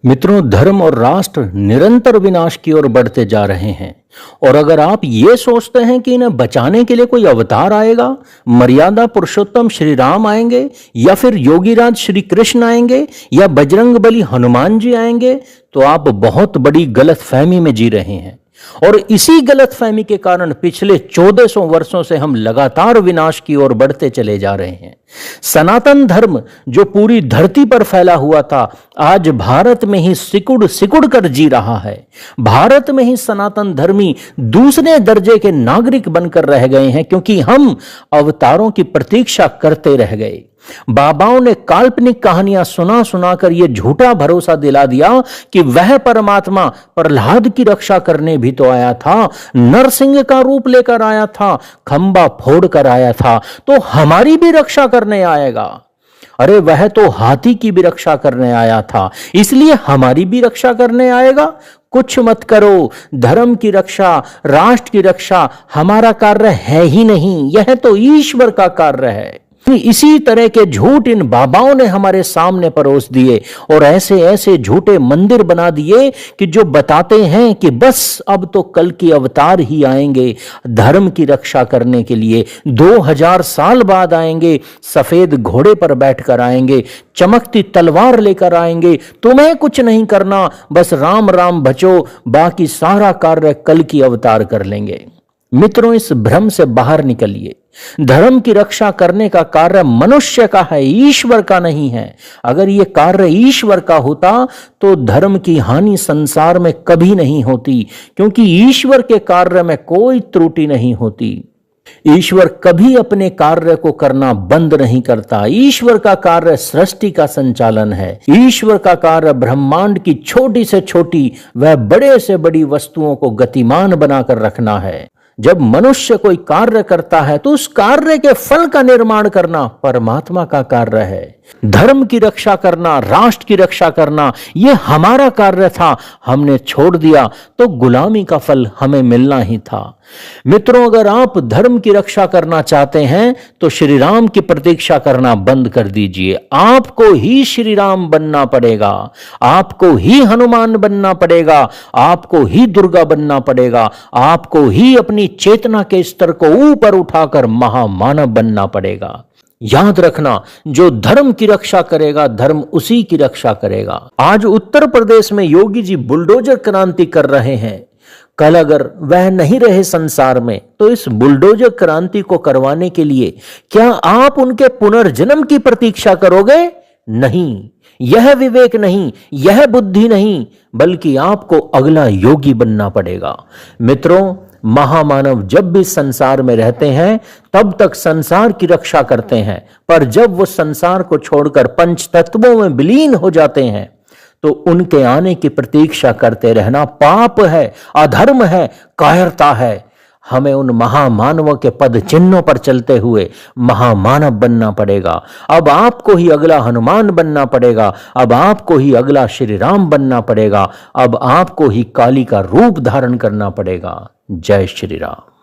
मित्रों, धर्म और राष्ट्र निरंतर विनाश की ओर बढ़ते जा रहे हैं। और अगर आप ये सोचते हैं कि इन्हें बचाने के लिए कोई अवतार आएगा, मर्यादा पुरुषोत्तम श्री राम आएंगे, या फिर योगीराज श्री कृष्ण आएंगे, या बजरंग बली हनुमान जी आएंगे, तो आप बहुत बड़ी गलतफहमी में जी रहे हैं। और इसी गलतफहमी के कारण पिछले 1400 वर्षों से हम लगातार विनाश की ओर बढ़ते चले जा रहे हैं। सनातन धर्म जो पूरी धरती पर फैला हुआ था, आज भारत में ही सिकुड़ सिकुड़ कर जी रहा है। भारत में ही सनातन धर्मी दूसरे दर्जे के नागरिक बनकर रह गए हैं, क्योंकि हम अवतारों की प्रतीक्षा करते रह गए। बाबाओं ने काल्पनिक कहानियां सुना सुनाकर यह झूठा भरोसा दिला दिया कि वह परमात्मा प्रहलाद की रक्षा करने भी तो आया था, नरसिंह का रूप लेकर आया था, खंबा फोड़ कर आया था, तो हमारी भी रक्षा करने आएगा। अरे वह तो हाथी की भी रक्षा करने आया था, इसलिए हमारी भी रक्षा करने आएगा। कुछ मत करो, धर्म की रक्षा, राष्ट्र की रक्षा हमारा कार्य है ही नहीं, यह तो ईश्वर का कार्य है। इसी तरह के झूठ इन बाबाओं ने हमारे सामने परोस दिए और ऐसे ऐसे झूठे मंदिर बना दिए कि जो बताते हैं कि बस अब तो कल की अवतार ही आएंगे धर्म की रक्षा करने के लिए, 2000 साल बाद आएंगे, सफेद घोड़े पर बैठकर आएंगे, चमकती तलवार लेकर आएंगे, तुम्हें कुछ नहीं करना, बस राम राम भजो, बाकी सारा कार्य कल की अवतार कर लेंगे। मित्रों, इस भ्रम से बाहर निकलिए। धर्म की रक्षा करने का कार्य मनुष्य का है, ईश्वर का नहीं है। अगर यह कार्य ईश्वर का होता तो धर्म की हानि संसार में कभी नहीं होती, क्योंकि ईश्वर के कार्य में कोई त्रुटि नहीं होती। ईश्वर कभी अपने कार्य को करना बंद नहीं करता। ईश्वर का कार्य सृष्टि का संचालन है। ईश्वर का कार्य ब्रह्मांड की छोटी से छोटी व बड़े से बड़ी वस्तुओं को गतिमान बनाकर रखना है। जब मनुष्य कोई कार्य करता है तो उस कार्य के फल का निर्माण करना परमात्मा का कार्य है। धर्म की रक्षा करना, राष्ट्र की रक्षा करना, यह हमारा कार्य था, हमने छोड़ दिया तो गुलामी का फल हमें मिलना ही था। मित्रों, अगर आप धर्म की रक्षा करना चाहते हैं तो श्री राम की प्रतीक्षा करना बंद कर दीजिए। आपको ही श्री राम बनना पड़ेगा, आपको ही हनुमान बनना पड़ेगा, आपको ही दुर्गा बनना पड़ेगा, आपको ही अपनी चेतना के स्तर को ऊपर उठाकर महामानव बनना पड़ेगा। याद रखना, जो धर्म की रक्षा करेगा, धर्म उसी की रक्षा करेगा। आज उत्तर प्रदेश में योगी जी बुलडोजर क्रांति कर रहे हैं। कल अगर वह नहीं रहे संसार में तो इस बुलडोजर क्रांति को करवाने के लिए क्या आप उनके पुनर्जन्म की प्रतीक्षा करोगे? नहीं, यह विवेक नहीं, यह बुद्धि नहीं, बल्कि आपको अगला योगी बनना पड़ेगा। मित्रों, महामानव जब भी संसार में रहते हैं तब तक संसार की रक्षा करते हैं, पर जब वो संसार को छोड़कर पंच तत्वों में विलीन हो जाते हैं तो उनके आने की प्रतीक्षा करते रहना पाप है, अधर्म है, कायरता है। हमें उन महामानवों के पद चिन्हों पर चलते हुए महामानव बनना पड़ेगा। अब आपको ही अगला हनुमान बनना पड़ेगा, अब आपको ही अगला श्री राम बनना पड़ेगा, अब आपको ही काली का रूप धारण करना पड़ेगा। जय श्री राम।